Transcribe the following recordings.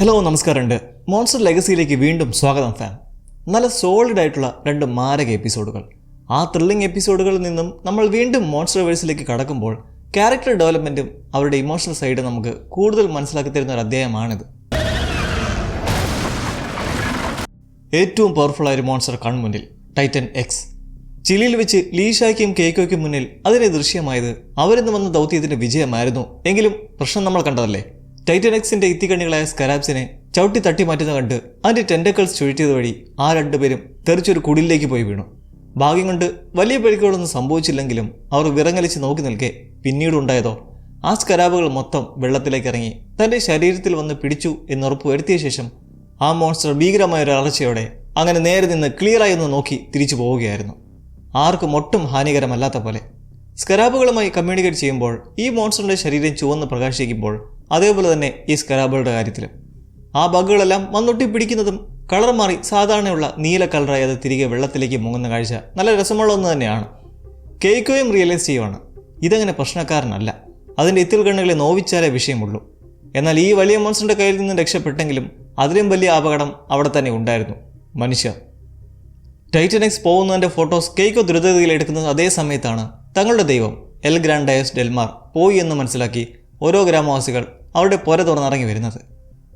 Hello നമസ്കാരമുണ്ട്. Monster ലെഗസിയിലേക്ക് വീണ്ടും സ്വാഗതം ഫാൻ. നല്ല സോളിഡ് ആയിട്ടുള്ള രണ്ട് മാരക എപ്പിസോഡുകൾ. ആ ത്രില്ലിംഗ് എപ്പിസോഡുകളിൽ നിന്നും നമ്മൾ വീണ്ടും മോൺസ്റ്റർ വേഴ്സിലേക്ക് കടക്കുമ്പോൾ ക്യാരക്ടർ ഡെവലപ്മെൻറ്റും അവരുടെ ഇമോഷണൽ സൈഡ് നമുക്ക് കൂടുതൽ മനസ്സിലാക്കി തരുന്ന ഒരു അധ്യായമാണിത്. ഏറ്റവും പവർഫുള്ളായ ഒരു മോൺസ്റ്റർ കൺമുന്നിൽ, ടൈറ്റൻ എക്സ്. ചിലിയിൽ വെച്ച് ലീഷായ്ക്കും കേക്കോയ്ക്കും മുന്നിൽ അതിനെ ദൃശ്യമായത് അവരിന്ന് വന്ന ദൗത്യത്തിന്റെ വിജയമായിരുന്നു. എങ്കിലും പ്രശ്നം നമ്മൾ കണ്ടതല്ലേ. ടൈറ്റൻ എക്സിന്റെ ഇത്തിക്കണ്ണികളായ സ്കരാബ്സിനെ ചവിട്ടി തട്ടി മാറ്റുന്ന കണ്ട് അതിന്റെ ടെൻഡക്കിൾസ് ചുഴറ്റിയത് വഴി ആ രണ്ടുപേരും തെറിച്ചൊരു കുടിലേക്ക് പോയി വീണു. ഭാഗ്യം കൊണ്ട് വലിയ പരിക്കുകളൊന്നും സംഭവിച്ചില്ലെങ്കിലും അവർ വിറങ്ങലിച്ച് നോക്കി നിൽക്കെ പിന്നീടുണ്ടായതോ ആ സ്കരാബുകൾ മൊത്തം വെള്ളത്തിലേക്ക് ഇറങ്ങി തന്റെ ശരീരത്തിൽ വന്ന് പിടിച്ചു എന്നുറപ്പ് വരുത്തിയ ശേഷം ആ മോൺസ്റ്റർ ഭീകരമായ ഒരു അലർച്ചയോടെ അങ്ങനെ നേരെ നിന്ന് ക്ലിയറായി ഒന്ന് നോക്കി തിരിച്ചു പോവുകയായിരുന്നു. ആർക്കും ഒട്ടും ഹാനികരമല്ലാത്ത പോലെ. സ്കരാബുകളുമായി കമ്മ്യൂണിക്കേറ്റ് ചെയ്യുമ്പോൾ ഈ മോൺസ്റ്ററിന്റെ ശരീരം ചുവന്ന് പ്രകാശിക്കുമ്പോൾ അതേപോലെ തന്നെ ഈ സ്കരാബുകളുടെ കാര്യത്തിലും ആ ബഗ്ഗുകളെല്ലാം വന്നൊട്ടി പിടിക്കുന്നതും കളർ മാറി സാധാരണയുള്ള നീല കളറായി അത് തിരികെ വെള്ളത്തിലേക്ക് മുങ്ങുന്ന കാഴ്ച നല്ല രസമുള്ള ഒന്ന് തന്നെയാണ്. കേക്കോയും റിയലൈസ് ചെയ്യുവാണ് ഇതങ്ങനെ പ്രശ്നക്കാരനല്ല, അതിൻ്റെ ഇത്തിൽ കണ്ണുകളെ നോവിച്ചാലേ വിഷയമുള്ളൂ. എന്നാൽ ഈ വലിയ മോൺസ്റ്ററിന്റെ കയ്യിൽ നിന്ന് രക്ഷപ്പെട്ടെങ്കിലും അതിലും വലിയ അപകടം അവിടെ തന്നെ ഉണ്ടായിരുന്നു, മനുഷ്യർ. ടൈറ്റൻ എക്സ് പോകുന്നതിൻ്റെ ഫോട്ടോസ് കേക്കോ ദ്രുതഗതിയിൽ എടുക്കുന്നത് അതേ സമയത്താണ് തങ്ങളുടെ ദൈവം എൽ ഗ്രാൻഡയസ് ഡെൽമാർ പോയി എന്ന് മനസ്സിലാക്കി ഓരോ ഗ്രാമവാസികൾ അവരുടെ പുര തുറന്നിറങ്ങി വരുന്നത്.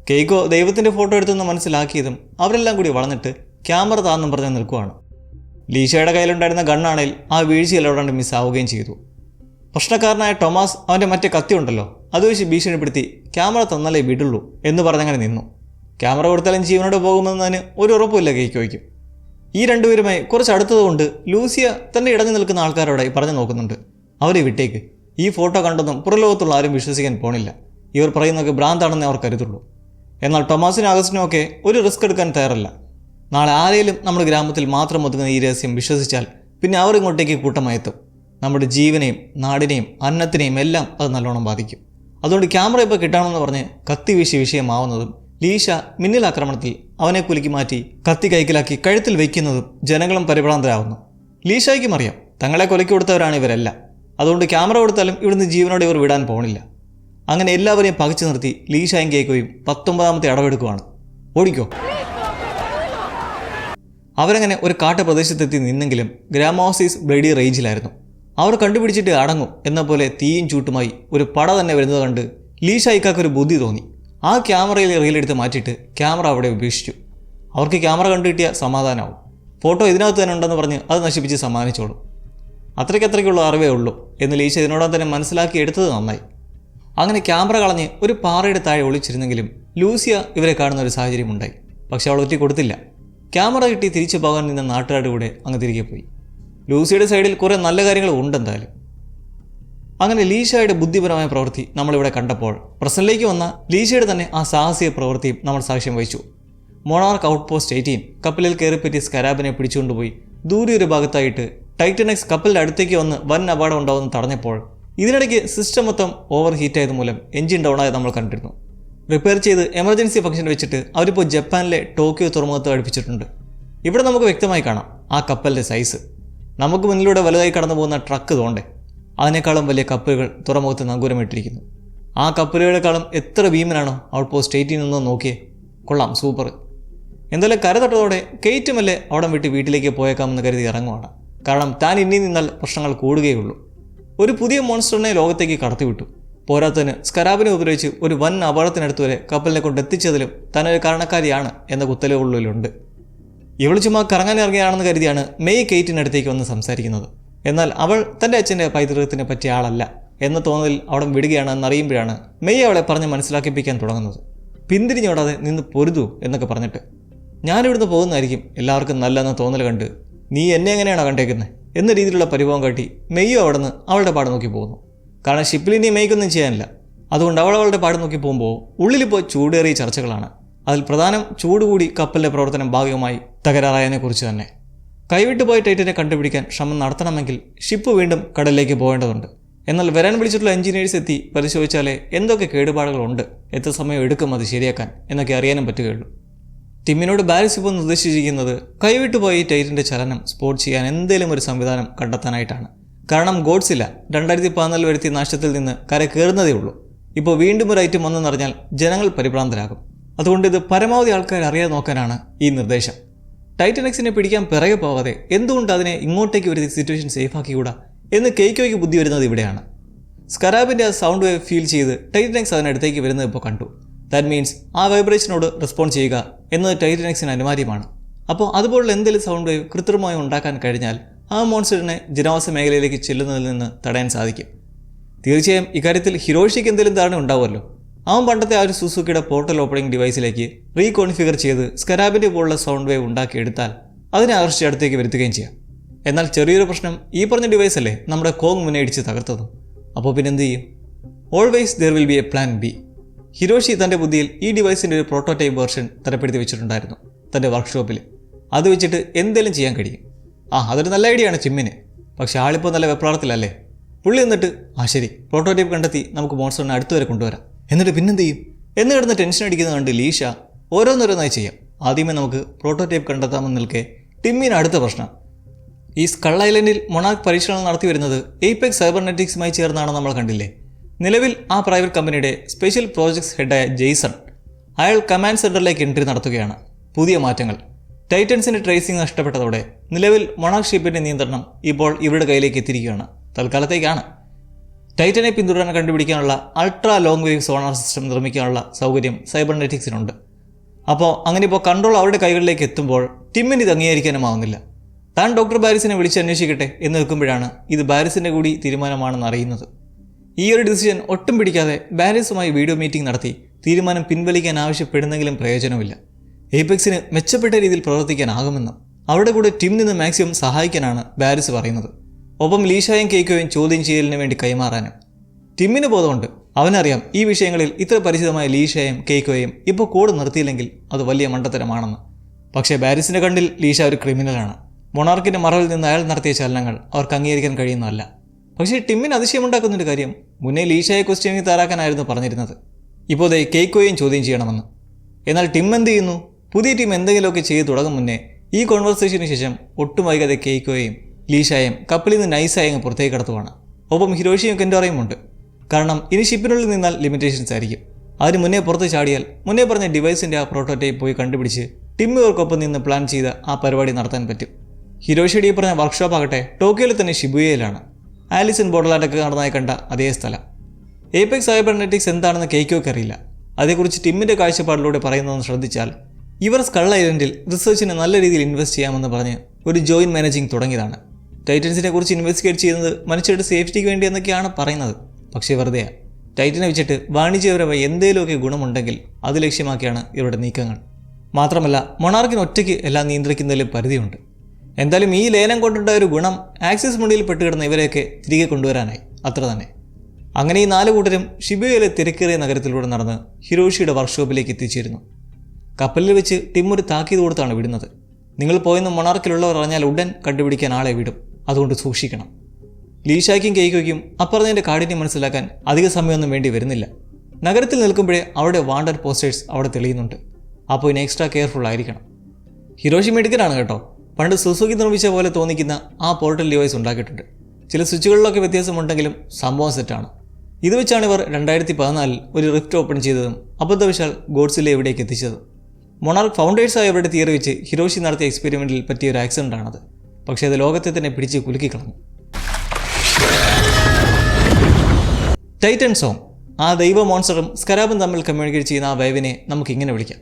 കേക്കോ ദൈവത്തിൻ്റെ ഫോട്ടോ എടുത്തെന്ന് മനസ്സിലാക്കിയതും അവരെല്ലാം കൂടി വളർന്നിട്ട് ക്യാമറ താന്നും പറഞ്ഞ് നിൽക്കുവാണ്. ലീഷയുടെ കയ്യിലുണ്ടായിരുന്ന ഗണ്ണാണെങ്കിൽ ആ വീഴ്ചയിൽ അവിടെ മിസ്സാവുകയും ചെയ്തു. പ്രശ്നക്കാരനായ ടോമസ് അവൻ്റെ മറ്റേ കത്തി ഉണ്ടല്ലോ അത് വെച്ച് ഭീഷണിപ്പെടുത്തി ക്യാമറ തന്നാലേ വിടുള്ളൂ എന്ന് പറഞ്ഞങ്ങനെ നിന്നു. ക്യാമറ കൊടുത്താലും ജീവനോട് പോകുമെന്നതിന് ഒരു ഉറപ്പുമില്ല കേക്കോയ്ക്കും. ഈ രണ്ടുപേരുമായി കുറച്ച് അടുത്തതുകൊണ്ട് ലൂസിയ തൻ്റെ ഇടഞ്ഞു നിൽക്കുന്ന ആൾക്കാരോടായി പറഞ്ഞു നോക്കുന്നുണ്ട്, അവരെ വിട്ടേക്ക്, ഈ ഫോട്ടോ കണ്ടൊന്നും പുറലോകത്തുള്ള ആരും വിശ്വസിക്കാൻ പോണില്ല, ഇവർ പറയുന്നതൊക്കെ ഭ്രാന്താണെന്ന് അവർ കരുതുള്ളൂ. എന്നാൽ ടൊമാസിനും അഗസ്റ്റിനും ഒക്കെ ഒരു റിസ്ക് എടുക്കാൻ തയ്യാറല്ല. നാളെ ആരെങ്കിലും നമ്മുടെ ഗ്രാമത്തിൽ മാത്രം ഒതുങ്ങുന്ന ഈ രഹസ്യം വിശ്വസിച്ചാൽ പിന്നെ അവർ ഇങ്ങോട്ടേക്ക് കൂട്ടമായി എത്തും. നമ്മുടെ ജീവനെയും നാടിനെയും അന്നത്തിനെയും എല്ലാം അത് നല്ലോണം ബാധിക്കും. അതുകൊണ്ട് ക്യാമറ ഇപ്പോൾ കിട്ടണമെന്ന് പറഞ്ഞ് കത്തി വീശി വിഷയമാവുന്നതും ലീഷ മിന്നൽ ആക്രമണത്തിൽ അവനെ കുലുക്കി മാറ്റി കത്തി കൈക്കലാക്കി കഴുത്തിൽ വയ്ക്കുന്നതും ജനങ്ങളും പരിഭ്രാന്തരാകുന്നു. ലീഷയ്ക്കും അറിയാം തങ്ങളെ കൊലക്കി കൊടുത്തവരാണ് ഇവരെല്ലാം, അതുകൊണ്ട് ക്യാമറ കൊടുത്താലും ഇവിടുന്ന് ജീവനോടെ ഇവർ വിടാൻ പോകണില്ല. അങ്ങനെ എല്ലാവരെയും പകച്ചു നിർത്തി ലീഷയും കേക്കോയും 19ാമത്തെ അടവെടുക്കുവാണ്, ഓടിക്കോ. അവരങ്ങനെ ഒരു കാട്ടുപ്രദേശത്തെത്തി നിന്നെങ്കിലും ഗ്രാമവാസീസ് ബ്ലഡി റേഞ്ചിലായിരുന്നു. അവർ കണ്ടുപിടിച്ചിട്ട് അടങ്ങും എന്ന പോലെ തീയും ചൂട്ടുമായി ഒരു പട തന്നെ വരുന്നത് കണ്ട് ലീഷയ്ക്കൊരു ബുദ്ധി തോന്നി. ആ ക്യാമറയിൽ റീലെടുത്ത് മാറ്റിയിട്ട് ക്യാമറ അവിടെ ഉപേക്ഷിച്ചു. അവർക്ക് ക്യാമറ കണ്ടു കിട്ടിയ സമാധാനമാവും. ഫോട്ടോ ഇതിനകത്ത് തന്നെ ഉണ്ടെന്ന് പറഞ്ഞ് അത് നശിപ്പിച്ച് സമ്മാനിച്ചോളും. അത്രയ്ക്കത്രയ്ക്കുള്ള അറിവേ ഉള്ളൂ എന്ന് ലീഷ ഇതിനോടൊപ്പം തന്നെ മനസ്സിലാക്കി എടുത്തത് നന്നായി. അങ്ങനെ ക്യാമറ കളഞ്ഞ് ഒരു പാറയുടെ താഴെ ഒളിച്ചിരുന്നെങ്കിലും ലൂസിയ ഇവരെ കാണുന്ന ഒരു സാഹചര്യം ഉണ്ടായി. പക്ഷെ അവൾ ഒറ്റ കൊടുത്തില്ല. ക്യാമറ കിട്ടി തിരിച്ചു പോകാൻ നിന്ന നാട്ടുകാരുടെ കൂടെ അങ്ങ് തിരികെ പോയി. ലൂസിയുടെ സൈഡിൽ കുറേ നല്ല കാര്യങ്ങൾ ഉണ്ടെന്തായാലും. അങ്ങനെ ലീഷയുടെ ബുദ്ധിപരമായ പ്രവൃത്തി നമ്മളിവിടെ കണ്ടപ്പോൾ പ്രസന്റിലേക്ക് വന്ന ലീഷയുടെ തന്നെ ആ സാഹസിക പ്രവൃത്തിയും നമ്മൾ സാക്ഷ്യം വഹിച്ചു. മൊണാർക്ക് ഔട്ട് പോസ്റ്റ് 18 കപ്പലിൽ കയറിപ്പറ്റി സ്കരാബിനെ പിടിച്ചുകൊണ്ടുപോയി ദൂരെ ഒരു ഭാഗത്തായിട്ട് ടൈറ്റൻ എക്സ് കപ്പലിൻ്റെ അടുത്തേക്ക് വന്ന് വൻ അപകടം ഉണ്ടാവുമെന്ന് തടഞ്ഞപ്പോൾ ഇതിനിടയ്ക്ക് സിസ്റ്റം മൊത്തം ഓവർ ഹീറ്റായത് മൂലം എഞ്ചിൻ ഡൗൺ ആയത് നമ്മൾ കണ്ടിരുന്നു. റിപ്പയർ ചെയ്ത് എമർജൻസി ഫംഗ്ഷൻ വെച്ചിട്ട് അവരിപ്പോൾ ജപ്പാനിലെ ടോക്കിയോ തുറമുഖത്ത് അടുപ്പിച്ചിട്ടുണ്ട്. ഇവിടെ നമുക്ക് വ്യക്തമായി കാണാം ആ കപ്പലിൻ്റെ സൈസ്. നമുക്ക് മുന്നിലൂടെ വലുതായി കടന്നു പോകുന്ന ട്രക്ക് തോണ്ടേ, അതിനേക്കാളും വലിയ കപ്പലുകൾ തുറമുഖത്ത് നങ്കൂരമിട്ടിരിക്കുന്നു. ആ കപ്പലുകളെക്കാളും എത്ര ഭീമനാണോ ഔട്ട് പോസ്റ്റ് 18 നിന്ന് നോക്കിയേ. കൊള്ളാം, സൂപ്പർ. എന്തായാലും കര തൊട്ടതോടെ കെയ്റ്റുമല്ലേ അവിടം വിട്ട് വീട്ടിലേക്ക് പോയേക്കാമെന്ന് കരുതി ഇറങ്ങുവാണ്. കാരണം താൻ ഇനി നിന്നാൽ പ്രശ്നങ്ങൾ കൂടുകയുള്ളൂ. ഒരു പുതിയ മോൺസ്റ്ററിനെ ലോകത്തേക്ക് കടത്തിവിട്ടു. പോരാത്തതിന് സ്കരാബിനെ ഉപയോഗിച്ച് ഒരു വൻ അപകടത്തിനടുത്ത് വരെ കപ്പലിനെ കൊണ്ട് എത്തിച്ചതിലും താനൊരു കാരണക്കാരിയാണ് എന്ന കുത്തലുള്ളിലുണ്ട്. ഇവൾ ചുമ്മാ കറങ്ങാൻ ഇറങ്ങിയാണെന്ന് കരുതിയാണ് മെയ് കെയ്റ്റിനടുത്തേക്ക് വന്ന് സംസാരിക്കുന്നത്. എന്നാൽ അവൾ തൻ്റെ അച്ഛൻ്റെ പൈതൃകത്തിനെ പറ്റിയ ആളല്ല എന്ന തോന്നലിൽ അവിടെ വിടുകയാണ് എന്നറിയുമ്പോഴാണ് മെയ് അവളെ പറഞ്ഞ് മനസ്സിലാക്കിപ്പിക്കാൻ തുടങ്ങുന്നത്. പിന്തിരിഞ്ഞോടാതെ നിന്ന് പൊരുതൂ എന്നൊക്കെ പറഞ്ഞിട്ട്, ഞാനിവിടുന്ന് പോകുന്നതായിരിക്കും എല്ലാവർക്കും നല്ലതെന്ന തോന്നൽ കണ്ട് നീ എന്നെ എങ്ങനെയാണോ കണ്ടേക്കുന്നത് എന്ന രീതിയിലുള്ള പരിഭവം കാട്ടി മെയ്യോ അവിടെ നിന്ന് അവളുടെ പാട് നോക്കി പോകുന്നു. കാരണം ഷിപ്പിൽ ഇനി മെയ്ക്കൊന്നും ചെയ്യാനില്ല. അതുകൊണ്ട് അവളുടെ പാട് നോക്കി പോകുമ്പോൾ ഉള്ളിലിപ്പോൾ ചൂടേറിയ ചർച്ചകളാണ്. അതിൽ പ്രധാനം ചൂട് കൂടി കപ്പലിൻ്റെ പ്രവർത്തനം ഭാഗികമായി തകരാറായതിനെക്കുറിച്ച് തന്നെ. കൈവിട്ടുപോയ ടൈറ്റനെ കണ്ടുപിടിക്കാൻ ശ്രമം നടത്തണമെങ്കിൽ ഷിപ്പ് വീണ്ടും കടലിലേക്ക് പോകേണ്ടതുണ്ട്. എന്നാൽ വരാൻ വിളിച്ചിട്ടുള്ള എഞ്ചിനീയേഴ്സ് എത്തി പരിശോധിച്ചാലേ എന്തൊക്കെ കേടുപാടുകളുണ്ട്, എത്ര സമയം എടുക്കും അത് ശരിയാക്കാൻ എന്നൊക്കെ അറിയാനും പറ്റുകയുള്ളൂ. ടിമ്മിനോട് ബാരിസ് ഇപ്പോൾ നിർദ്ദേശിച്ചിരിക്കുന്നത് കൈവിട്ടുപോയി ടൈറ്റൻ്റെ ചലനം സ്പോട്ട് ചെയ്യാൻ എന്തെങ്കിലും ഒരു സംവിധാനം കണ്ടെത്താനായിട്ടാണ്. കാരണം ഗോഡ്സില്ല 2014 വരുത്തിയ നാശത്തിൽ നിന്ന് കര കയറുന്നതേ ഉള്ളൂ. ഇപ്പോൾ വീണ്ടും ഒരു ഐറ്റം വന്നെന്നറിഞ്ഞാൽ ജനങ്ങൾ പരിഭ്രാന്തരാകും. അതുകൊണ്ട് ഇത് പരമാവധി ആൾക്കാർ അറിയാതെ നോക്കാനാണ് ഈ നിർദ്ദേശം. ടൈറ്റൻ എക്സിനെ പിടിക്കാൻ പിറകെ പോവാതെ എന്തുകൊണ്ട് അതിനെ ഇങ്ങോട്ടേക്ക് ഒരു സിറ്റുവേഷൻ സേഫാക്കിക്കൂടാ എന്ന് കേക്കോയ്ക്ക് ബുദ്ധി വരുന്നത് ഇവിടെയാണ്. സ്കരാബിൻ്റെ ആ സൗണ്ട് വേവ് ഫീൽ ചെയ്ത് ടൈറ്റൻ എക്സ് അതിനടുത്തേക്ക് വരുന്നത് ഇപ്പോൾ കണ്ടു. ദാറ്റ് മീൻസ് ആ വൈബ്രേഷനോട് റെസ്പോണ്ട് ചെയ്യുക എന്നത് ടൈറ്റൻ എക്സിന് അനിവാര്യമാണ്. അപ്പോൾ അതുപോലുള്ള എന്തെങ്കിലും സൗണ്ട് വേവ് കൃത്രിമമായി ഉണ്ടാക്കാൻ കഴിഞ്ഞാൽ ആ മോൺസ്റ്ററിനെ ജനവാസ മേഖലയിലേക്ക് ചെല്ലുന്നതിൽ നിന്ന് തടയാൻ സാധിക്കും. തീർച്ചയായും ഇക്കാര്യത്തിൽ ഹിരോഷിക്ക് എന്തെങ്കിലും ധാരണ ഉണ്ടാവുമല്ലോ. അവൻ പണ്ടത്തെ ആ ഒരു സുസുക്കിയുടെ പോർട്ടൽ ഓപ്പണിംഗ് ഡിവൈസിലേക്ക് റീകോൺഫിഗർ ചെയ്ത് സ്കരാബിൻ്റെ പോലുള്ള സൗണ്ട് വേവ് ഉണ്ടാക്കിയെടുത്താൽ അതിനെ ആകർഷിച്ച് അടുത്തേക്ക് വരുത്തുകയും ചെയ്യാം. എന്നാൽ ചെറിയൊരു പ്രശ്നം, ഈ പറഞ്ഞ ഡിവൈസ് അല്ലേ നമ്മുടെ കോങ് മുന്നേ ഇടിച്ച് തകർത്തത്. അപ്പോൾ പിന്നെ എന്ത് ചെയ്യും? Always there will be A plan B. Hiroshi തൻ്റെ ബുദ്ധിയിൽ ഈ ഡിവൈസിൻ്റെ ഒരു പ്രോട്ടോടൈപ്പ് വേർഷൻ തരപ്പെടുത്തി വെച്ചിട്ടുണ്ടായിരുന്നു തൻ്റെ വർക്ക്ഷോപ്പിൽ. അത് വെച്ചിട്ട് എന്തെങ്കിലും ചെയ്യാൻ കഴിയും. അതൊരു നല്ല ഐഡിയ ആണ് ചിമ്മിന്. പക്ഷേ ആളിപ്പോൾ നല്ല വെപ്രാളത്തിലല്ലേ. പുള്ളി എന്നിട്ട് ശരി, പ്രോട്ടോടൈപ്പ് കണ്ടെത്തി നമുക്ക് മോൺസ്റ്ററിനെ അടുത്തുവരെ കൊണ്ടുവരാം, എന്നിട്ട് പിന്നെന്ത് ചെയ്യും എന്ന് കിടന്ന് ടെൻഷൻ അടിക്കുന്നത് കണ്ട് ലീഷ ഓരോന്നോരോന്നായി ചെയ്യാം. ആദ്യമേ നമുക്ക് പ്രോട്ടോടൈപ്പ് കണ്ടെത്താമെന്ന് നിൽക്കെ ടിമ്മിന് അടുത്ത പ്രശ്നം. ഈ സ്കൾ ഐലൻഡിൽ മൊണാർക്ക് പരീക്ഷണങ്ങൾ നടത്തി വരുന്നത് എയ്പെക്സ് സൈബർനെറ്റിക്സുമായി ചേർന്നാണ് നമ്മൾ കണ്ടില്ലേ. നിലവിൽ ആ പ്രൈവറ്റ് കമ്പനിയുടെ സ്പെഷ്യൽ പ്രോജക്ട്സ് ഹെഡായ ജെയ്സൺ അയാൾ കമാൻഡ് സെൻറ്ററിലേക്ക് എൻട്രി നടത്തുകയാണ്. പുതിയ മാറ്റങ്ങൾ. ടൈറ്റൻസിൻ്റെ ട്രേസിംഗ് നഷ്ടപ്പെട്ടതോടെ നിലവിൽ മൊണാർക്ക് ഷിപ്പിൻ്റെ നിയന്ത്രണം ഇപ്പോൾ ഇവരുടെ കയ്യിലേക്ക് എത്തിയിരിക്കുകയാണ്. തൽക്കാലത്തേക്കാണ്. ടൈറ്റനെ പിന്തുടരാൻ കണ്ടുപിടിക്കാനുള്ള ultra long wave sonar system നിർമ്മിക്കാനുള്ള സൗകര്യം സൈബർനെറ്റിക്സിനുണ്ട്. അപ്പോൾ അങ്ങനെ ഇപ്പോൾ കൺട്രോൾ അവരുടെ കൈകളിലേക്ക് എത്തുമ്പോൾ ടിമ്മിന് ഇത് അംഗീകരിക്കാനുമാവുന്നില്ല. താൻ ഡോക്ടർ ബാരിസിനെ വിളിച്ച് അന്വേഷിക്കട്ടെ എന്ന് നിൽക്കുമ്പോഴാണ് ഇത് ബാരിസിൻ്റെ കൂടി തീരുമാനമാണെന്ന് അറിയുന്നത്. ഈ ഒരു ഡിസിഷൻ ഒട്ടും പിടിക്കാതെ ബാരിസുമായി വീഡിയോ മീറ്റിംഗ് നടത്തി തീരുമാനം പിൻവലിക്കാൻ ആവശ്യപ്പെടുന്നെങ്കിലും പ്രയോജനമില്ല. എയ്പെക്സിന് മെച്ചപ്പെട്ട രീതിയിൽ പ്രവർത്തിക്കാനാകുമെന്നും അവരുടെ കൂടെ ടിം നിന്ന് മാക്സിമം സഹായിക്കാനാണ് ബാരിസ് പറയുന്നത്. ഒപ്പം ലീഷായും കേക്കോയും ചോദ്യം ചെയ്യലിന് വേണ്ടി കൈമാറാനും. ടിമ്മിന് ബോധമുണ്ട്. അവനറിയാം ഈ വിഷയങ്ങളിൽ ഇത്ര പരിചിതമായ ലീഷയും കേക്കോയും ഇപ്പോൾ കൂടെ നിർത്തിയില്ലെങ്കിൽ അത് വലിയ മണ്ടത്തരമാണെന്ന്. പക്ഷേ ബാരിസിൻ്റെ കണ്ണിൽ ലീഷ ഒരു ക്രിമിനലാണ്. മൊണാർക്കിൻ്റെ മറവിൽ നിന്ന് അയാൾ നടത്തിയ ചലനങ്ങൾ അവർക്ക് അംഗീകരിക്കാൻ കഴിയുന്നതല്ല. പക്ഷേ ടിമ്മിന് അതിശയമുണ്ടാക്കുന്നൊരു കാര്യം, മുന്നേ ലീഷയെ ക്വസ്റ്റ്യനിങ് തയ്യാറാക്കാനായിരുന്നു പറഞ്ഞിരുന്നത്. ഇപ്പോൾ ദേ കേക്കോയും ചോദ്യം ചെയ്യണമെന്ന്. എന്നാൽ ടിം എന്ത് ചെയ്യുന്നു? പുതിയ ടീം എന്തെങ്കിലുമൊക്കെ ചെയ്ത് തുടങ്ങും മുന്നേ ഈ കോൺവെർസേഷന് ശേഷം ഒട്ടും വൈകാതെ കേക്കോയും ലീഷായും കപ്പലിൽ നിന്ന് നൈസായി അങ്ങ് പുറത്തേക്ക് കടത്തുവാണ്. ഒപ്പം ഹിരോഷിയും കെൻഡോറയും ഉണ്ട്. കാരണം ഇനി ഷിപ്പിനുള്ളിൽ നിന്നാൽ ലിമിറ്റേഷൻസ് ആയിരിക്കും. അതിന് മുന്നേ പുറത്ത് ചാടിയാൽ മുന്നേ പറഞ്ഞ ഡിവൈസിൻ്റെ ആ പ്രോട്ടോടൈപ്പ് പോയി കണ്ടുപിടിച്ച് ടിമ്മിവർക്കൊപ്പം നിന്ന് പ്ലാൻ ചെയ്ത് ആ പരിപാടി നടത്താൻ പറ്റും. ഹിരോഷിയുടെ ഈ പറഞ്ഞ വർക്ക്ഷോപ്പ് ആകട്ടെ ടോക്കിയോയിൽ തന്നെ ഷിബുയയിലാണ്. ആലിസൺ ബോർഡർലാൻഡൊക്കെ നടന്നായി കണ്ട അതേ സ്ഥലം. എയ്പെക്സ് സൈബർനെറ്റിക്സ് എന്താണെന്ന് കേക്കോയ്ക്ക് അറിയില്ല. അതേക്കുറിച്ച് ടിമ്മിൻ്റെ കാഴ്ചപ്പാടിലൂടെ പറയുന്നതെന്ന് ശ്രദ്ധിച്ചാൽ ഇവർ സ്കൾ ഐലൻഡിൽ റിസർച്ചിന് നല്ല രീതിയിൽ ഇൻവെസ്റ്റ് ചെയ്യാമെന്ന് പറഞ്ഞ് ഒരു ജോയിൻറ്റ് മാനേജിങ് തുടങ്ങിയതാണ്. ടൈറ്റൻസിനെ കുറിച്ച് ഇൻവെസ്റ്റിഗേറ്റ് ചെയ്യുന്നത് മനുഷ്യരുടെ സേഫ്റ്റിക്ക് വേണ്ടി എന്നൊക്കെയാണ് പറയുന്നത്. പക്ഷേ വെറുതെയാണ്. ടൈറ്റനെ വെച്ചിട്ട് വാണിജ്യപരമായി എന്തെങ്കിലുമൊക്കെ ഗുണമുണ്ടെങ്കിൽ അത് ലക്ഷ്യമാക്കിയാണ് ഇവരുടെ നീക്കങ്ങൾ. മാത്രമല്ല മൊണാർക്കിന് ഒറ്റയ്ക്ക് എല്ലാം നിയന്ത്രിക്കുന്നതിലും പരിധിയുണ്ട്. എന്തായാലും ഈ ലേലം കൊണ്ടുണ്ടായ ഒരു ഗുണം ആക്സിസ് മുണ്ടിയിൽ പെട്ടുകിടന്ന ഇവരെയൊക്കെ തിരികെ കൊണ്ടുവരാനായി. അത്ര തന്നെ. അങ്ങനെ ഈ 4 കൂട്ടരും ഷിബുയയിലെ തിരക്കേറിയ നഗരത്തിലൂടെ നടന്ന് ഹിരോഷിയുടെ വർക്ക്ഷോപ്പിലേക്ക് എത്തിച്ചേരുന്നു. കപ്പലിൽ വെച്ച് ടിം ഒരു താക്കീത് കൊടുത്താണ് വിടുന്നത്. നിങ്ങൾ പോയെന്ന് മൊണാർക്കിലുള്ളവർ അറിഞ്ഞാൽ ഉടൻ കണ്ടുപിടിക്കാൻ ആളെ വിടും. അതുകൊണ്ട് സൂക്ഷിക്കണം. ലീഷായ്ക്കും കേക്കോയ്ക്കും അപ്പറഞ്ഞതിൻ്റെ കാഠിന്യം മനസ്സിലാക്കാൻ അധിക സമയമൊന്നും വേണ്ടി വരുന്നില്ല. നഗരത്തിൽ നിൽക്കുമ്പോഴേ അവിടെ വാണ്ടഡ് പോസ്റ്റേഴ്സ് അവിടെ തെളിയുന്നുണ്ട്. അപ്പോൾ ഇനി എക്സ്ട്രാ കെയർഫുൾ ആയിരിക്കണം. ഹിരോഷി മെഡിക്കലാണ് കേട്ടോ. പണ്ട് സുസുക്കി നിർമ്മിച്ച പോലെ തോന്നിക്കുന്ന ആ പോർട്ടൽ ഡിവൈസ് ഉണ്ടാക്കിയിട്ടുണ്ട്. ചില സ്വിച്ചുകളിലൊക്കെ വ്യത്യാസമുണ്ടെങ്കിലും സംഭവം സെറ്റാണ്. ഇത് വെച്ചാണ് ഇവർ 2014 ഒരു റിഫ്റ്റ് ഓപ്പൺ ചെയ്തതും അബദ്ധവശാൽ ഗോഡ്സിലെ എവിടേക്ക് എത്തിച്ചതും. മൊണാർക്ക് ഫൗണ്ടേഴ്സായി അവരുടെ തിയറി വെച്ച് ഹിരോഷി നടത്തിയ എക്സ്പെരിമെൻറ്റിൽ പറ്റിയ ഒരു ആക്സിഡൻ്റാണത്. പക്ഷേ അത് ലോകത്തെ തന്നെ പിടിച്ച് കുലുക്കിക്കളഞ്ഞു. Titan song. ആ ദൈവ മോൺസ്റ്ററും സ്കരാബും തമ്മിൽ കമ്മ്യൂണിക്കേറ്റ് ചെയ്യുന്ന ആ വേവിനെ നമുക്കിങ്ങനെ വിളിക്കാം.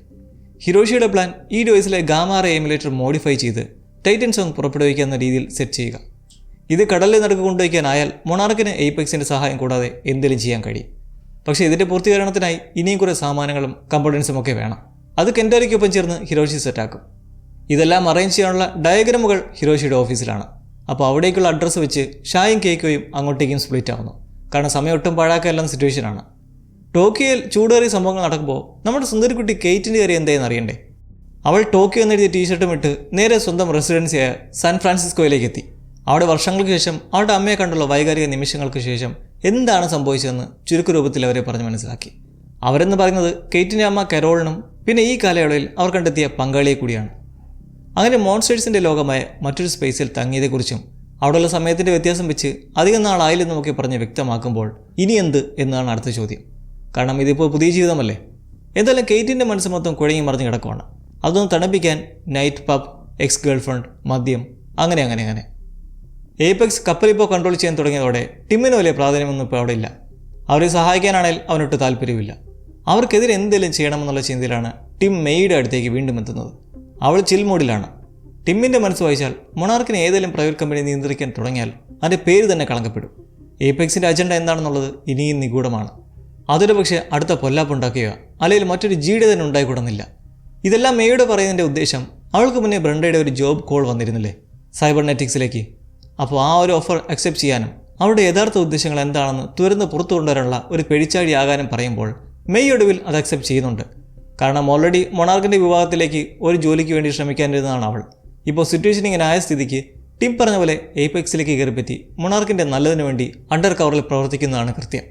ഹിരോഷിയുടെ പ്ലാൻ ഈ ഡിവൈസിലെ ഗാമാറ എമുലേറ്റർ മോഡിഫൈ ചെയ്ത് ടൈറ്റൻ സോങ് പുറപ്പെടുവിക്കുന്ന രീതിയിൽ സെറ്റ് ചെയ്യുക. ഇത് കടലിൽ നടുക്ക് കൊണ്ടുവയ്ക്കാനായാൽ മൊണാർക്കിന് എയ്പെക്സിൻ്റെ സഹായം കൂടാതെ എന്തെങ്കിലും ചെയ്യാൻ കഴിയും. പക്ഷേ ഇതിൻ്റെ പൂർത്തീകരണത്തിനായി ഇനിയും കുറേ സാമാനങ്ങളും കമ്പോണൻസും ഒക്കെ വേണം. അത് കെൻഡോറിക്കൊപ്പം ചേർന്ന് ഹിരോഷി സെറ്റാക്കും. ഇതെല്ലാം അറേഞ്ച് ചെയ്യാനുള്ള ഡയഗ്രമുകൾ ഹിരോഷിയുടെ ഓഫീസിലാണ്. അപ്പോൾ അവിടേക്കുള്ള അഡ്രസ്സ് വെച്ച് ഷായും കേക്കോയും അങ്ങോട്ടേക്കും സ്പ്ലിറ്റ് ആവുന്നു. കാരണം സമയം ഒട്ടും പാഴാക്കാനുള്ള സിറ്റുവേഷനാണ്. ടോക്കിയോയിൽ ചൂടേറിയ സംഭവങ്ങൾ നടക്കുമ്പോൾ നമ്മുടെ സുന്ദരിക്കുട്ടി കേറ്റിൻ്റെ കാര്യം എന്തായെന്ന് അറിയണ്ടേ. അവൾ ടോക്കിയോ എന്നെഴുതിയ ടീഷർട്ടും ഇട്ട് നേരെ സ്വന്തം റെസിഡൻസിയായ സാൻ ഫ്രാൻസിസ്കോയിലേക്ക് എത്തി. അവിടെ വർഷങ്ങൾക്ക് ശേഷം അവളുടെ അമ്മയെ കണ്ടുള്ള വൈകാരിക നിമിഷങ്ങൾക്ക് ശേഷം എന്താണ് സംഭവിച്ചതെന്ന് ചുരുക്കരൂപത്തിൽ അവരെ പറഞ്ഞ് മനസ്സിലാക്കി. അവരെന്ന് പറയുന്നത് കേറ്റിൻ്റെ അമ്മ കരോളിനും പിന്നെ ഈ കാലയളവിൽ അവർ കണ്ടെത്തിയ പങ്കാളിയെ കൂടിയാണ്. അങ്ങനെ മോൺസ്റ്റേഴ്സിൻ്റെ ലോകമായ മറ്റൊരു സ്പേസിൽ തങ്ങിയതെക്കുറിച്ചും അവിടെയുള്ള സമയത്തിൻ്റെ വ്യത്യാസം വെച്ച് അധികം നാളായില്ലെന്നുമൊക്കെ പറഞ്ഞ് വ്യക്തമാക്കുമ്പോൾ ഇനി എന്ത് എന്നാണ് അടുത്ത ചോദ്യം. കാരണം ഇതിപ്പോൾ പുതിയ ജീവിതമല്ലേ. എന്തായാലും കെയ്റ്റിൻ്റെ മനസ്സ് മൊത്തം കുഴങ്ങി മറിഞ്ഞ് കിടക്കുവാണ്. അതൊന്ന് തണുപ്പിക്കാൻ night pub, ex girlfriend, മദ്യം, അങ്ങനെ. ഏപെക്സ് കപ്പലിപ്പോൾ കൺട്രോൾ ചെയ്യാൻ തുടങ്ങിയതോടെ ടിമ്മിന് വലിയ പ്രാധാന്യമൊന്നും ഇപ്പോൾ അവിടെ ഇല്ല. അവരെ സഹായിക്കാനാണെങ്കിൽ അവനൊട്ട് താല്പര്യമില്ല. അവർക്കെതിരെ എന്തെങ്കിലും ചെയ്യണമെന്നുള്ള ചിന്തയിലാണ് ടിം മെയ്യുടെ അടുത്തേക്ക് വീണ്ടും എത്തുന്നത്. അവൾ ചിൽ മോഡിലാണ്. ടിമ്മിൻ്റെ മനസ്സ് വായിച്ചാൽ മൊണാർക്കിനെ ഏതെങ്കിലും പ്രൈവറ്റ് കമ്പനി നിയന്ത്രിക്കാൻ തുടങ്ങിയാൽ അതിൻ്റെ പേര് തന്നെ കളങ്കപ്പെടും. ഏപെക്സിൻ്റെ അജണ്ട എന്താണെന്നുള്ളത് ഇനിയും നിഗൂഢമാണ്. അതൊരു പക്ഷേ അടുത്ത പൊല്ലാപ്പുണ്ടാക്കുകയോ അല്ലെങ്കിൽ മറ്റൊരു ജീഡ് തന്നെ ഉണ്ടായിക്കൂടുന്നില്ല. ഇതെല്ലാം മെയ്യുടെ പറയുന്നതിൻ്റെ ഉദ്ദേശം അവൾക്ക് മുന്നേ ബ്രണ്ടയുടെ ഒരു ജോബ് കോൾ വന്നിരുന്നില്ലേ സൈബർനെറ്റിക്സിലേക്ക്. അപ്പോൾ ആ ഒരു ഓഫർ അക്സെപ്റ്റ് ചെയ്യാനും അവരുടെ യഥാർത്ഥ ഉദ്ദേശങ്ങൾ എന്താണെന്ന് തുറന്ന് പുറത്തു കൊണ്ടുവരാനുള്ള ഒരു പെടിച്ചാഴിയാകാനും പറയുമ്പോൾ മെയ് ഒടുവിൽ അത് അക്സെപ്റ്റ് ചെയ്യുന്നുണ്ട്. കാരണം ഓൾറെഡി മൊണാർക്കിൻ്റെ വിഭാഗത്തിലേക്ക് ഒരു ജോലിക്ക് വേണ്ടി ശ്രമിക്കാനിരുന്നതാണ് അവൾ. ഇപ്പോൾ സിറ്റുവേഷൻ ഇങ്ങനെ ആയ സ്ഥിതിക്ക് ടിം പറഞ്ഞ പോലെ ഏപെക്സിലേക്ക് കയറിപ്പറ്റി മൊണാർക്കിൻ്റെ നല്ലതിനു വേണ്ടി അണ്ടർ കവറിൽ പ്രവർത്തിക്കുന്നതാണ് കൃത്യം.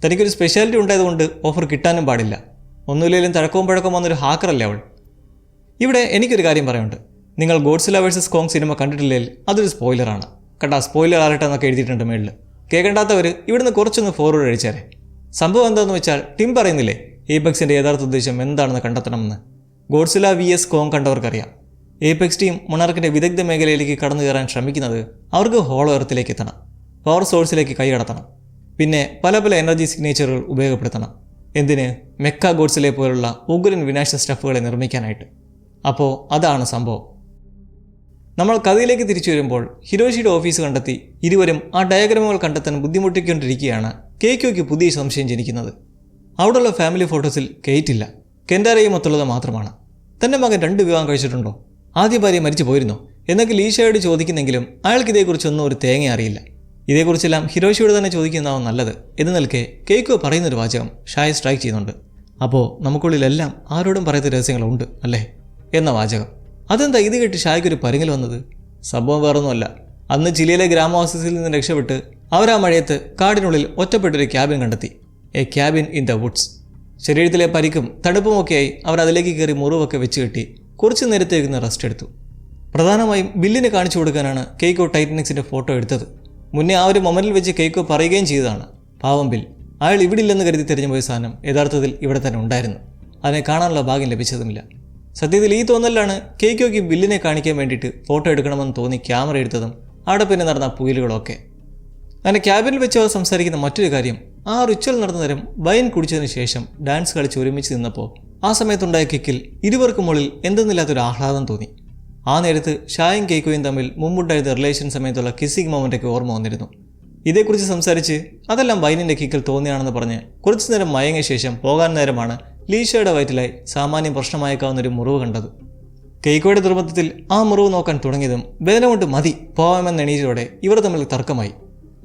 തനിക്കൊരു സ്പെഷ്യാലിറ്റി ഉണ്ടായതുകൊണ്ട് ഓഫർ കിട്ടാനും പാടില്ല. ഒന്നുമില്ലെങ്കിലും തഴക്കവും പഴക്കവും വന്നൊരു ഹാക്കറല്ലേ അവൾ. ഇവിടെ എനിക്കൊരു കാര്യം പറയുന്നുണ്ട്. നിങ്ങൾ ഗോഡ്സില്ല വേഴ്സസ് കോങ് സിനിമ കണ്ടിട്ടില്ലെങ്കിൽ അതൊരു സ്പോയിലറാണ്. കണ്ടാ സ്പോയിലർ ആരട്ടെ എന്നൊക്കെ എഴുതിയിട്ടുണ്ട് മേളിൽ. കേൾക്കേണ്ടാത്തവർ ഇവിടുന്ന് കുറച്ചൊന്ന് ഫോർവേഡ് അടിച്ചേരെ. സംഭവം എന്താണെന്ന് വെച്ചാൽ ടിം പറയുന്നില്ലേ ഏപെക്സിൻ്റെ യഥാർത്ഥ ഉദ്ദേശം എന്താണെന്ന് കണ്ടെത്തണമെന്ന്. ഗോഡ്സില്ല VS കോങ് കണ്ടവർക്കറിയാം. ഏപെക്സ് ടീം മൊണാർക്കിൻ്റെ വിദഗ്ധ മേഖലയിലേക്ക് കടന്നു കയറാൻ ശ്രമിക്കുന്നത് അവർക്ക് ഹോളോ എർത്തിലേക്ക് എത്തണം, പവർ സോഴ്സിലേക്ക് കൈകടത്തണം, പിന്നെ പല എനർജി സിഗ്നേച്ചറുകൾ ഉപയോഗപ്പെടുത്തണം. എന്തിന്? മെക്ക ഗോഡ്സിലെ പോലുള്ള ഉഗ്രൻ വിനാശ സ്റ്റഫുകളെ നിർമ്മിക്കാനായിട്ട്. അപ്പോൾ അതാണ് സംഭവം. നമ്മൾ കഥയിലേക്ക് തിരിച്ചു വരുമ്പോൾ ഹിരോഷിയുടെ ഓഫീസ് കണ്ടെത്തി ഇരുവരും ആ ഡയഗ്രാമുകൾ കണ്ടെത്താൻ ബുദ്ധിമുട്ടിക്കൊണ്ടിരിക്കുകയാണ് കേയ്ക്കോയ്ക്ക് പുതിയ സംശയം ജനിക്കുന്നത്. അവിടെയുള്ള ഫാമിലി ഫോട്ടോസിൽ കെയ്റ്റില്ല, കെൻഡാരയും ഒത്തുള്ളത് മാത്രമാണ്. തൻ്റെ മകൻ 2 വിവാഹം കഴിച്ചിട്ടുണ്ടോ? ആദ്യ ഭാര്യ മരിച്ചു പോയിരുന്നോ എന്നൊക്കെ ലീഷയോട് ചോദിക്കുന്നെങ്കിലും അയാൾക്ക് ഇതേക്കുറിച്ചൊന്നും ഒരു തേങ്ങ അറിയില്ല. ഇതേക്കുറിച്ചെല്ലാം ഹിരോഷിയോട് തന്നെ ചോദിക്കുന്നതാവും നല്ലത് എന്ന് നിൽക്കെ കേയ്ക്കോ പറയുന്നൊരു വാചകം ഷായെ സ്ട്രൈക്ക് ചെയ്യുന്നുണ്ട്. അപ്പോൾ നമുക്കുള്ളിലെല്ലാം ആരോടും പറയാത്ത രഹസ്യങ്ങളുണ്ട് അല്ലേ എന്ന വാചകം. അതെന്താ ഇത് കേട്ട് ഷായ്ക്കൊരു പരുങ്ങൽ വന്നത്? സംഭവം വേറൊന്നുമല്ല. അന്ന് ചിലിയിലെ ഗ്രാമവാസത്തിൽ നിന്ന് രക്ഷപ്പെട്ട് അവരാ മഴയത്ത് കാടിനുള്ളിൽ ഒറ്റപ്പെട്ടൊരു ക്യാബിൻ കണ്ടെത്തി. A cabin in the Woods. ശരീരത്തിലെ പരിക്കും തണുപ്പുമൊക്കെയായി അവർ അതിലേക്ക് കയറി മുറിവൊക്കെ വെച്ച് കെട്ടി കുറച്ച് നേരത്തേക്ക് റെസ്റ്റ് എടുത്തു. പ്രധാനമായും ബില്ലിന് കാണിച്ചു കൊടുക്കാനാണ് കേയ്ക്കോ ടൈറ്റനിക്സിൻ്റെ ഫോട്ടോ എടുത്തത്. മുന്നേ ആ ഒരു മൊമെന്റിൽ വെച്ച് കേയ്ക്കോ പറയുകയും ചെയ്തതാണ്. പാവം ബിൽ, അയാൾ ഇവിടെ ഇല്ലെന്ന് കരുതി തിരഞ്ഞുപോയ സാധനം യഥാർത്ഥത്തിൽ ഇവിടെ തന്നെ ഉണ്ടായിരുന്നു. അതിനെ കാണാനുള്ള ഭാഗ്യം ലഭിച്ചതുമില്ല. സത്യത്തിൽ ഈ തോന്നലിലാണ് കേയ്ക്കോയ്ക്ക് ബില്ലിനെ കാണിക്കാൻ വേണ്ടിയിട്ട് ഫോട്ടോ എടുക്കണമെന്ന് തോന്നി ക്യാമറ എടുത്തതും അവിടെ പിന്നെ നടന്ന പുയലുകളൊക്കെ. അങ്ങനെ ക്യാബിനിൽ വെച്ച് അവർ സംസാരിക്കുന്ന മറ്റൊരു കാര്യം, ആ റിച്വൽ നടന്ന നേരം വൈൻ കുടിച്ചതിന് ശേഷം ഡാൻസ് കളിച്ച് ഒരുമിച്ച് നിന്നപ്പോൾ ആ സമയത്തുണ്ടായ കിക്കിൽ ഇരുവർക്കും മുകളിൽ എന്തെന്നില്ലാത്തൊരു ആഹ്ലാദം തോന്നി. ആ നേരത്ത് ഷായും കേയ്ക്കോയും തമ്മിൽ മുമ്പുണ്ടായിരുന്ന റിലേഷൻ സമയത്തുള്ള കിസ്സിങ് മൊമെൻ്റൊക്കെ ഓർമ്മ വന്നിരുന്നു. ഇതേക്കുറിച്ച് സംസാരിച്ച് അതെല്ലാം വൈനിൻ്റെ കിക്കിൽ തോന്നിയാണെന്ന് പറഞ്ഞ് കുറച്ചു നേരം മയങ്ങിയ ശേഷം പോകാൻ നേരമാണ് ലീഷയുടെ വയറ്റിലായി സാമാന്യം പ്രശ്നമായേക്കാവുന്നൊരു മുറിവ് കണ്ടത്. കേയ്ക്കോയുടെ ദുർബന്ധത്തിൽ ആ മുറിവ് നോക്കാൻ തുടങ്ങിയതും വേദന കൊണ്ട് മതി പോവാമെന്ന് എണീറ്റതോടെ ഇവർ തമ്മിൽ തർക്കമായി.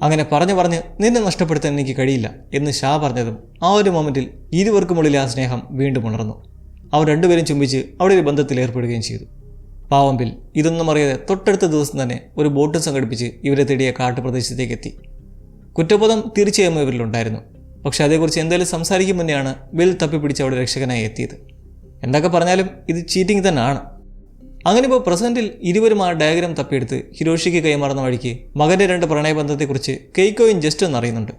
അങ്ങനെ പറഞ്ഞ് നിന്നെ നഷ്ടപ്പെടുത്താൻ എനിക്ക് കഴിയില്ല എന്ന് ഷാ പറഞ്ഞതും ആ ഒരു മൊമെൻറ്റിൽ ഇരുവർക്കുമുള്ളിലെ ആ സ്നേഹം വീണ്ടും ഉണർന്നു. അവർ രണ്ടുപേരും ചുംബിച്ച് അവിടെ ഒരു ബന്ധത്തിൽ ഏർപ്പെടുകയും ചെയ്തു. പാവം ബിൽ ഇതൊന്നും അറിയാതെ തൊട്ടടുത്ത ദിവസം തന്നെ ഒരു ബോട്ടും സംഘടിപ്പിച്ച് ഇവരെ തേടിയ കാട്ടുപ്രദേശത്തേക്ക് എത്തി. കുറ്റബോധം തീർച്ചയായും ഇവരിലുണ്ടായിരുന്നു. പക്ഷെ അതേക്കുറിച്ച് എന്തായാലും സംസാരിക്കും മുന്നെയാണ് ബിൽ തപ്പിപ്പിടിച്ച് അവിടെ രക്ഷകനായി എത്തിയത്. എന്തൊക്കെ പറഞ്ഞാലും ഇത് ചീറ്റിംഗ് തന്നെയാണ്. അങ്ങനെ ഇപ്പോൾ പ്രസൻറ്റിൽ ഇരുവരും ആ ഡയഗ്രാം തപ്പിയെടുത്ത് ഹിരോഷിക്ക് കൈമാറുന്ന വഴിക്ക് മകൻ്റെ 2 പ്രണയബന്ധത്തെക്കുറിച്ച് കേയ്ക്കോയും ജസ്റ്റ് ഒന്ന് അറിയുന്നുണ്ട്.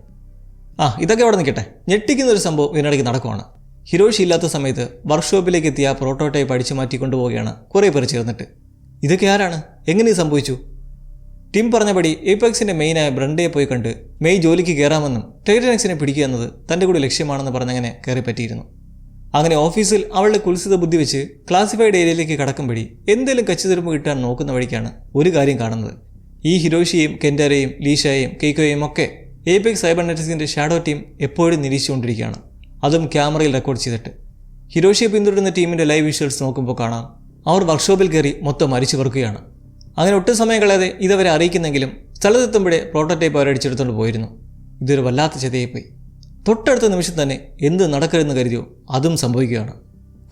ഇതൊക്കെ അവിടെ നിൽക്കട്ടെ, ഞെട്ടിക്കുന്നൊരു സംഭവം ഇതിനിടയ്ക്ക് നടക്കുവാണ്. ഹിരോഷി ഇല്ലാത്ത സമയത്ത് വർക്ക്ഷോപ്പിലേക്ക് എത്തിയ ആ പ്രോട്ടോടൈപ്പ് അടിച്ചു മാറ്റി കൊണ്ടുപോവുകയാണ് കുറേ പേർ ചേർന്നിട്ട്. ഇതൊക്കെ ആരാണ്, എങ്ങനെ സംഭവിച്ചു? ടിം പറഞ്ഞപടി ഏപെക്സിൻ്റെ മെയിനായ ബ്രണ്ടയെ പോയി കണ്ട് മെയ് ജോലിക്ക് കയറാമെന്നും ടൈറ്റനിക്സിനെ പിടിക്കുക എന്നത് തൻ്റെ കൂടി ലക്ഷ്യമാണെന്ന് പറഞ്ഞങ്ങനെ കയറി പറ്റിയിരുന്നു. അങ്ങനെ ഓഫീസിൽ അവളുടെ കുൽസിത ബുദ്ധി വെച്ച് ക്ലാസിഫൈഡ് ഏരിയയിലേക്ക് കടക്കുംപടി എന്തെങ്കിലും കച്ചിതിരുമ്പ് കിട്ടാൻ നോക്കുന്ന വഴിക്കാണ് ഒരു കാര്യം കാണുന്നത്. ഈ ഹിരോഷിയെയും കെൻഡാരെയും ലീഷയെയും കേയ്ക്കോയെയും ഒക്കെ ഏപെക്സ് സൈബർനെറ്റിക്സിൻ്റെ ഷാഡോ ടീം എപ്പോഴും നിരീക്ഷിച്ചുകൊണ്ടിരിക്കുകയാണ്. അതും ക്യാമറയിൽ റെക്കോർഡ് ചെയ്തിട്ട്. ഹിരോഷിയെ പിന്തുടരുന്ന ടീമിൻ്റെ ലൈവ് വിഷ്വൽസ് നോക്കുമ്പോൾ കാണാം അവർ വർക്ക്ഷോപ്പിൽ കയറി മൊത്തം മരിച്ചു വെറുക്കുകയാണ്. അങ്ങനെ ഒട്ടും സമയം കളയാതെ ഇതവരെ അറിയിക്കുന്നെങ്കിലും സ്ഥലത്തെത്തുമ്പോഴേ പ്രോട്ടോടൈപ്പ് അവരടിച്ചെടുത്തുകൊണ്ട് പോയിരുന്നു. ഇതൊരു വല്ലാത്ത ചതയായിപ്പോയി. തൊട്ടടുത്ത നിമിഷം തന്നെ എന്ത് നടക്കരുതെന്ന് കരുതിയോ അതും സംഭവിക്കുകയാണ്.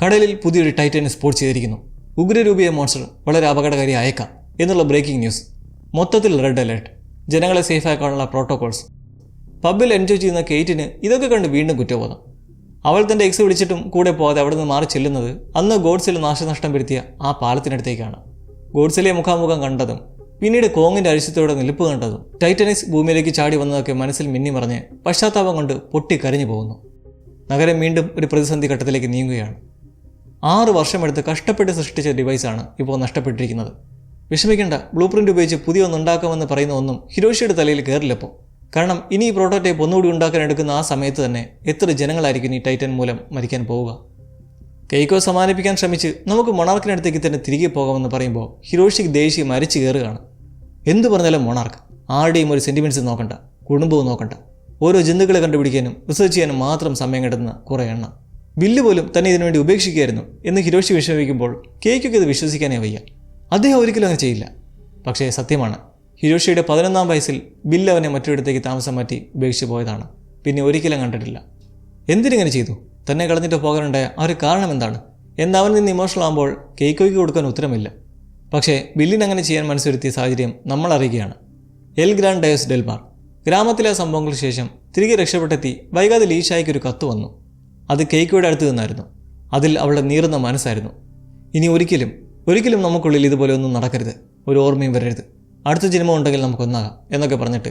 കടലിൽ പുതിയൊരു ടൈറ്റാനെ സ്പോട്ട് ചെയ്തിരിക്കുന്നു. ഉഗ്രരൂപിയ മോൺസ്റ്റർ വളരെ അപകടകാരി അയക്കാം എന്നുള്ള ബ്രേക്കിംഗ് ന്യൂസ്. മൊത്തത്തിൽ റെഡ് അലേർട്ട്. ജനങ്ങളെ സേഫാക്കാനുള്ള പ്രോട്ടോകോൾസ്. പബ്ബിൽ എൻജോയ് ചെയ്യുന്ന കെയ്റ്റിന് ഇതൊക്കെ കണ്ട് വീണ്ടും കുറ്റബോധം. അവൾ തൻ്റെ എക്സ് വിളിച്ചിട്ടും കൂടെ പോകാതെ അവിടെ നിന്ന് മാറി ചെല്ലുന്നത് അന്ന് ഗോഡ്സിൽ നാശനഷ്ടം വരുത്തിയ ആ പാലത്തിനടുത്തേക്കാണ്. ഗോഡ്സിലെ മുഖാമുഖം കണ്ടതും പിന്നീട് കോങ്ങിൻ്റെ അരിശത്തോടെ നിൽപ്പ് കണ്ടതും ടൈറ്റനിക്സ് ഭൂമിയിലേക്ക് ചാടി വന്നതൊക്കെ മനസ്സിൽ മിന്നിമറിഞ്ഞ് പശ്ചാത്താപം കൊണ്ട് പൊട്ടിക്കരഞ്ഞു പോകുന്നു. നഗരം വീണ്ടും ഒരു പ്രതിസന്ധി ഘട്ടത്തിലേക്ക് നീങ്ങുകയാണ്. 6 വർഷമെടുത്ത് കഷ്ടപ്പെട്ട് സൃഷ്ടിച്ച ഡിവൈസാണ് ഇപ്പോൾ നഷ്ടപ്പെട്ടിരിക്കുന്നത്. വിഷമിക്കേണ്ട, ബ്ലൂ പ്രിൻ്റ് ഉപയോഗിച്ച് പുതിയ ഒന്നുണ്ടാക്കാമെന്ന് പറയുന്ന ഒന്നും ഹിരോഷിയുടെ തലയിൽ കയറില്ലപ്പോൾ. കാരണം ഇനി ഈ പ്രോട്ടോടൈപ്പ് ഒന്നുകൂടി ഉണ്ടാക്കാൻ എടുക്കുന്ന ആ സമയത്ത് തന്നെ എത്ര ജനങ്ങളായിരിക്കും ഈ ടൈറ്റൻ മൂലം മരിക്കാൻ പോവുക. കെയ്ക്കോ സമാനിപ്പിക്കാൻ ശ്രമിച്ച് നമുക്ക് മൊണാർക്കിനടുത്തേക്ക് തന്നെ തിരികെ പോകാമെന്ന് പറയുമ്പോൾ ഹിരോഷിക്ക് ദേഷ്യം മരിച്ചു കയറുകയാണ്. എന്തു പറഞ്ഞാലും മൊണാർക്ക് ആരുടെയും ഒരു സെൻറ്റിമെൻറ്റ്സ് നോക്കണ്ട, കുടുംബവും നോക്കണ്ട, ഓരോ ജന്തുക്കളെ കണ്ടുപിടിക്കാനും റിസർച്ച് ചെയ്യാനും മാത്രം സമയം കിട്ടുന്ന കുറേ എണ്ണം. ബില്ല് പോലും തന്നെ ഇതിനുവേണ്ടി ഉപേക്ഷിക്കുകയായിരുന്നു എന്ന് ഹിരോഷി വിഷമിക്കുമ്പോൾ കേയ്ക്കൊക്കെ ഇത് വിശ്വസിക്കാനേ വയ്യ. അദ്ദേഹം ഒരിക്കലും അങ്ങനെ ചെയ്യില്ല. പക്ഷേ സത്യമാണ്, ഹിരോഷിയുടെ 11ാം വയസ്സിൽ ബില്ല് അവനെ മറ്റൊരിടത്തേക്ക് താമസം മാറ്റി ഉപേക്ഷിച്ച് പോയതാണ്. പിന്നെ ഒരിക്കലും കണ്ടിട്ടില്ല. എന്തിനിങ്ങനെ ചെയ്തു? തന്നെ കളഞ്ഞിട്ട് പോകാനുണ്ടായ ആ ഒരു കാരണം എന്താണ്? എന്നവൻ നിന്ന് ഇമോഷണൽ ആകുമ്പോൾ കേയ്ക്കോയ്ക്ക് കൊടുക്കാൻ ഉത്തരമില്ല. പക്ഷേ ബില്ലിന് അങ്ങനെ ചെയ്യാൻ മനസ്സുവരുത്തിയ സാഹചര്യം നമ്മൾ അറിയുകയാണ്. എൽ ഗ്രാൻഡ് ഡയസ് ഡെൽമാർ ഗ്രാമത്തിലെ ആ സംഭവങ്ങൾക്ക് ശേഷം തിരികെ രക്ഷപ്പെട്ടെത്തി വൈകാതെ ലീഷായ്ക്ക് ഒരു കത്ത് വന്നു. അത് കേയ്ക്കോയുടെ അടുത്ത് നിന്നായിരുന്നു. അതിൽ അവളുടെ നീറുന്ന മനസ്സായിരുന്നു. ഇനി ഒരിക്കലും നമുക്കുള്ളിൽ ഇതുപോലെ ഒന്നും നടക്കരുത്, ഒരു ഓർമ്മയും വരരുത്, അടുത്ത ജന്മം ഉണ്ടെങ്കിൽ നമുക്കൊന്നാകാം എന്നൊക്കെ പറഞ്ഞിട്ട്.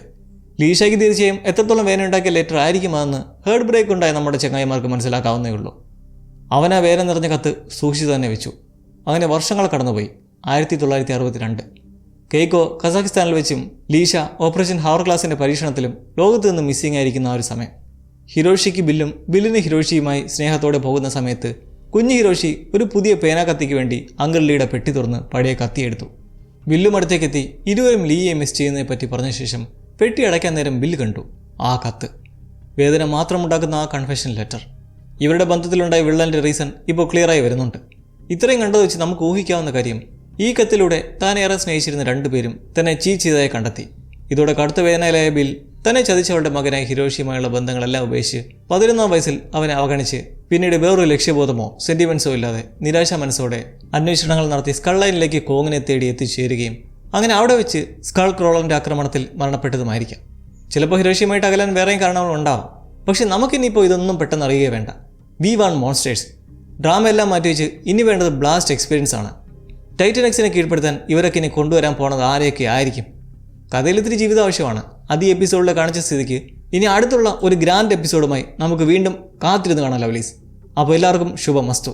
ലീഷയ്ക്ക് തീർച്ചയായും എത്രത്തോളം വേദന ഉണ്ടാക്കിയ ലെറ്റർ ആയിരിക്കും അതെന്ന് ഹേർട്ട് ബ്രേക്ക് ഉണ്ടായ നമ്മുടെ ചങ്ങായിമാർക്ക് മനസ്സിലാക്കാവുന്നേ ഉള്ളൂ. അവൻ ആ വേദന നിറഞ്ഞ കത്ത് സൂക്ഷിച്ചു തന്നെ വെച്ചു. അങ്ങനെ വർഷങ്ങൾ കടന്നുപോയി. 1962 കേയ്ക്കോ കസാഖിസ്ഥാനിൽ വെച്ചും ലീഷ ഓപ്പറേഷൻ ഹവർ ക്ലാസിൻ്റെ പരീക്ഷണത്തിലും ലോകത്ത് നിന്ന് മിസ്സിംഗ് ആയിരിക്കുന്ന ആ ഒരു സമയം. ഹിരോഷിക്ക് ബില്ലിന് ഹിരോഷിയുമായി സ്നേഹത്തോടെ പോകുന്ന സമയത്ത് കുഞ്ഞു ഹിരോഷി ഒരു പുതിയ പേന കത്തിക്ക് വേണ്ടി അങ്കിൾ ലീയുടെ പെട്ടി തുറന്ന് പഴയ കത്തിയെടുത്തു. ബില്ലും അടുത്തേക്കെത്തി ഇരുവരും ലീയെ മിസ് ചെയ്യുന്നതിനെപ്പറ്റി പറഞ്ഞ ശേഷം പെട്ടി അടയ്ക്കാൻ നേരം ബില്ല് കണ്ടു ആ കത്ത്. വേദന മാത്രമുണ്ടാക്കുന്ന ആ കൺഫെഷൻ ലെറ്റർ. ഇവരുടെ ബന്ധത്തിലുണ്ടായ വിള്ളലിൻ്റെ റീസൺ ഇപ്പോൾ ക്ലിയറായി വരുന്നുണ്ട്. ഇത്രയും കണ്ടത് വെച്ച് നമുക്ക് ഊഹിക്കാവുന്ന കാര്യം, ഈ കത്തിലൂടെ താൻ ഏറെ സ്നേഹിച്ചിരുന്ന 2 പേരും തന്നെ ചീറ്റ് ചെയ്തതായി കണ്ടെത്തി. ഇതോടെ കടുത്ത വേദനയിലായ ബിൽ തന്നെ ചതിച്ചവളുടെ മകനായ ഹിരോഷിയുമായുള്ള ബന്ധങ്ങളെല്ലാം ഉപേക്ഷിച്ച് 11ാം വയസ്സിൽ അവനെ അവഗണിച്ച് പിന്നീട് വേറൊരു ലക്ഷ്യബോധമോ സെൻറ്റിമെൻസോ ഇല്ലാതെ നിരാശ മനസ്സോടെ അന്വേഷണങ്ങൾ നടത്തി സ്കൾ ലൈനിലേക്ക് കോങ്ങിനെ തേടി എത്തിച്ചേരുകയും അങ്ങനെ അവിടെ വെച്ച് സ്കൾ ക്രോളറിൻ്റെ ആക്രമണത്തിൽ മരണപ്പെട്ടതുമായിരിക്കാം. ചിലപ്പോൾ ഹിരോഷിയുമായിട്ട് അകലാൻ വേറെയും കാരണങ്ങളുണ്ടാവും. പക്ഷെ നമുക്കിനിയിപ്പോൾ ഇതൊന്നും പെട്ടെന്ന് അറിയുകയേ വേണ്ട. We want monsters. ഡ്രാമ എല്ലാം മാറ്റിവെച്ച് ഇനി വേണ്ടത് ബ്ലാസ്റ്റ് എക്സ്പീരിയൻസ് ആണ്. ടൈറ്റൻ എക്സിനെ കീഴ്പ്പെടുത്താൻ ഇവരൊക്കെ ഇനി കൊണ്ടുവരാൻ പോണത് ആരെയൊക്കെ ആയിരിക്കും? കഥയിൽ ഇത്തിരി ജീവിതം ആവശ്യമാണ്. അത് ഈ എപ്പിസോഡിൽ കാണിച്ച സ്ഥിതിക്ക് ഇനി അടുത്തുള്ള ഒരു ഗ്രാൻഡ് എപ്പിസോഡുമായി നമുക്ക് വീണ്ടും കാത്തിരുന്ന് കാണാം ലവ്ലീസ്. അപ്പോൾ എല്ലാവർക്കും ശുഭമസ്തു.